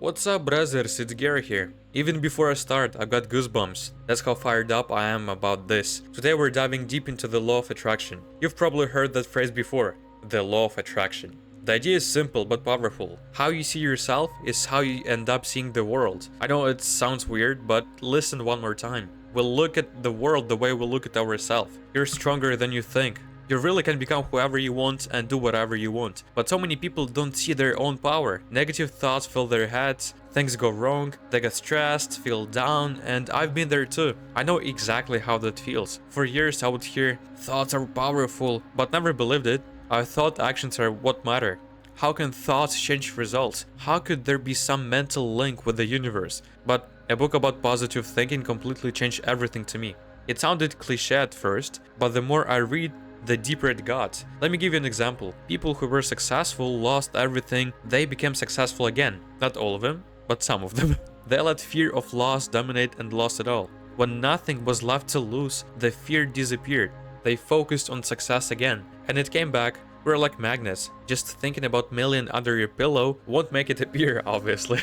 What's up, brothers? It's Gera here. Even before I start, I've got goosebumps. That's how fired up I am about this. Today we're diving deep into the law of attraction. You've probably heard that phrase before, the law of attraction. The idea is simple but powerful. How you see yourself is how you end up seeing the world. I know it sounds weird, but listen one more time. We'll look at the world the way we look at ourselves. You're stronger than you think. You really can become whoever you want and do whatever you want. But so many people don't see their own power. Negative thoughts fill their heads, things go wrong, they get stressed, feel down, and I've been there too. I know exactly how that feels. For years I would hear, thoughts are powerful, but never believed it. I thought actions are what matter. How can thoughts change results? How could there be some mental link with the universe? But a book about positive thinking completely changed everything to me. It sounded cliché at first, but the more I read, the deeper it got. Let me give you an example. People who were successful lost everything, they became successful again. Not all of them, but some of them. They let fear of loss dominate and lost it all. When nothing was left to lose, the fear disappeared. They focused on success again, and it came back. We're like magnets. Just thinking about million under your pillow won't make it appear, obviously.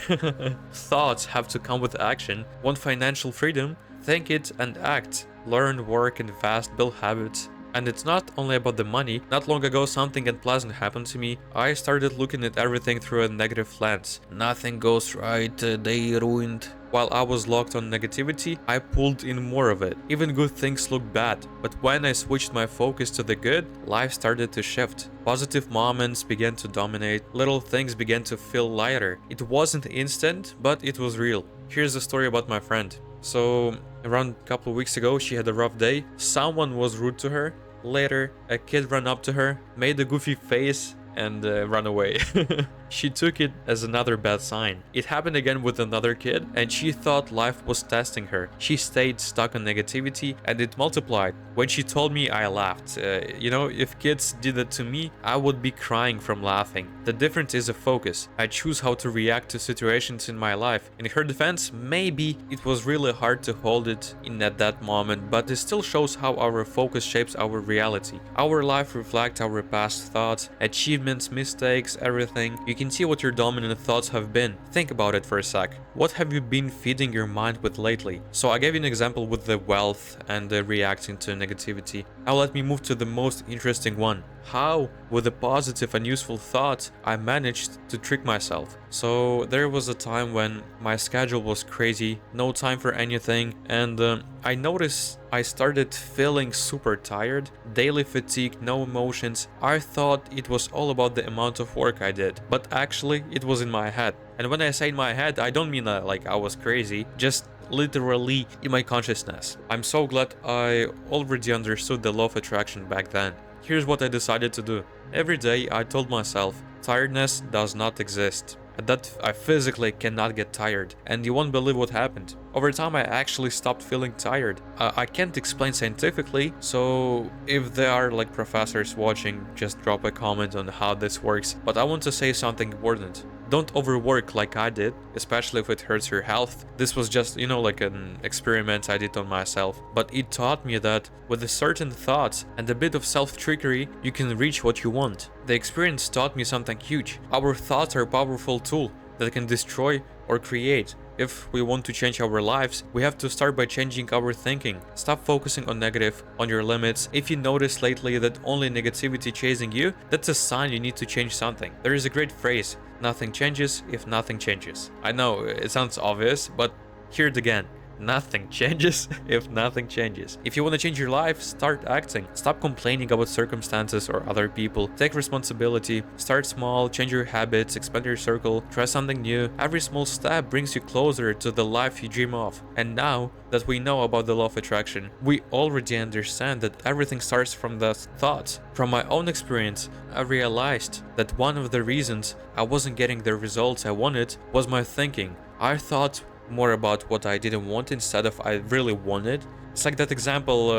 Thoughts have to come with action. Want financial freedom? Think it and act. Learn, work, invest, build habits. And it's not only about the money. Not long ago something unpleasant happened to me. I started looking at everything through a negative lens. Nothing goes right, they ruined. While I was locked on negativity, I pulled in more of it. Even good things looked bad. But when I switched my focus to the good, life started to shift. Positive moments began to dominate. Little things began to feel lighter. It wasn't instant, but it was real. Here's a story about my friend. So, around a couple of weeks ago, she had a rough day. Someone was rude to her. Later, a kid ran up to her, made a goofy face, and ran away. She took it as another bad sign. It happened again with another kid, and she thought life was testing her. She stayed stuck on negativity, and it multiplied. When she told me, I laughed. If kids did that to me, I would be crying from laughing. The difference is a focus. I choose how to react to situations in my life. In her defense, maybe it was really hard to hold it in at that moment, but it still shows how our focus shapes our reality. Our life reflects our past thoughts, achievements, mistakes, everything. You can see what your dominant thoughts have been. Think about it for a sec. What have you been feeding your mind with lately? So I gave you an example with the wealth and the reacting to negativity. Now let me move to the most interesting one. How, with the positive and useful thoughts, I managed to trick myself. So there was a time when my schedule was crazy, no time for anything, and I noticed I started feeling super tired, daily fatigue, no emotions. I thought it was all about the amount of work I did, but actually it was in my head. And when I say in my head, I don't mean like I was crazy, just literally in my consciousness. I'm so glad I already understood the law of attraction back then. Here's what I decided to do. Every day I told myself, tiredness does not exist. And that I physically cannot get tired. And you won't believe what happened. Over time I actually stopped feeling tired. I can't explain scientifically, so if there are like professors watching, just drop a comment on how this works. But I want to say something important. Don't overwork like I did, especially if it hurts your health. This was just, like an experiment I did on myself. But it taught me that with a certain thoughts and a bit of self-trickery, you can reach what you want. The experience taught me something huge. Our thoughts are a powerful tool that can destroy or create. If we want to change our lives, we have to start by changing our thinking. Stop focusing on negative, on your limits. If you notice lately that only negativity chasing you, that's a sign you need to change something. There is a great phrase, nothing changes if nothing changes. I know, it sounds obvious, but hear it again. Nothing changes if nothing changes. If you want to change your life, start acting. Stop complaining about circumstances or other people. Take responsibility. Start small, change your habits, expand your circle, try something new. Every small step brings you closer to the life you dream of. And now that we know about the law of attraction, we already understand that everything starts from the thoughts. From my own experience, I realized that one of the reasons I wasn't getting the results I wanted was my thinking. I thought more about what I didn't want instead of I really wanted. It's like that example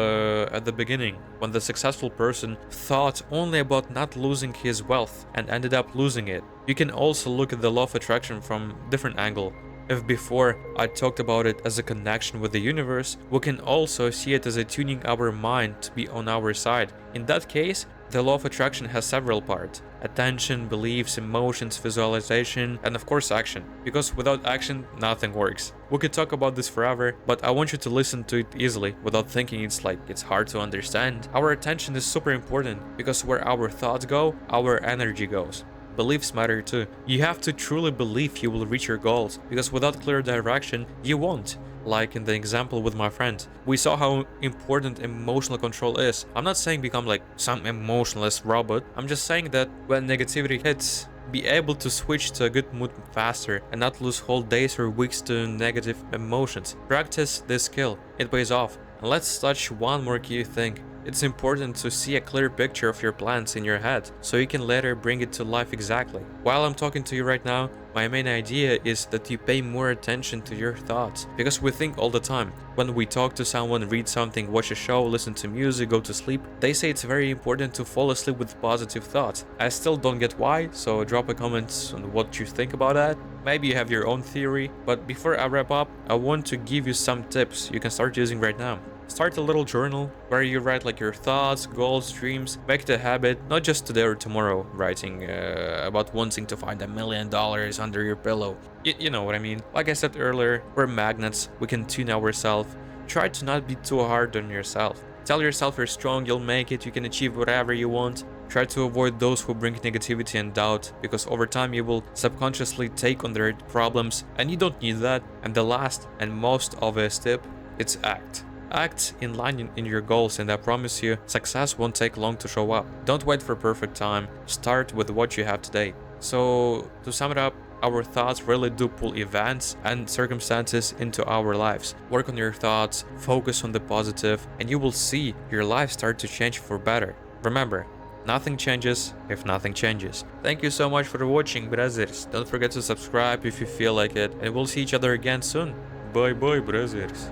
at the beginning, when the successful person thought only about not losing his wealth and ended up losing it. You can also look at the law of attraction from a different angle. If before I talked about it as a connection with the universe, we can also see it as a tuning our mind to be on our side. In that case, The law of attraction has several parts: attention, beliefs, emotions, visualization, and of course action. Because without action, nothing works. We could talk about this forever, but I want you to listen to it easily without thinking it's hard to understand. Our attention is super important because where our thoughts go, our energy goes. Beliefs matter too. You have to truly believe you will reach your goals, because without clear direction, you won't. Like in the example with my friend, we saw how important emotional control is. I'm not saying become like some emotionless robot. I'm just saying that when negativity hits, be able to switch to a good mood faster and not lose whole days or weeks to negative emotions. Practice this skill, it pays off. And let's touch one more key thing. It's important to see a clear picture of your plans in your head, so you can later bring it to life exactly. While I'm talking to you right now, my main idea is that you pay more attention to your thoughts, because we think all the time. When we talk to someone, read something, watch a show, listen to music, go to sleep, they say it's very important to fall asleep with positive thoughts. I still don't get why, so drop a comment on what you think about that. Maybe you have your own theory, but before I wrap up, I want to give you some tips you can start using right now. Start a little journal where you write like your thoughts, goals, dreams. Make it a habit, not just today or tomorrow, writing about wanting to find $1 million under your pillow. You know what I mean. Like I said earlier, we're magnets, we can tune ourselves. Try to not be too hard on yourself. Tell yourself you're strong, you'll make it, you can achieve whatever you want. Try to avoid those who bring negativity and doubt, because over time you will subconsciously take on their problems, and you don't need that. And the last and most obvious tip, it's act. Act in line in your goals, and I promise you, success won't take long to show up. Don't wait for perfect time, start with what you have today. So, to sum it up, our thoughts really do pull events and circumstances into our lives. Work on your thoughts, focus on the positive, and you will see your life start to change for better. Remember, nothing changes if nothing changes. Thank you so much for watching, brothers. Don't forget to subscribe if you feel like it, and we'll see each other again soon. Bye bye, brothers.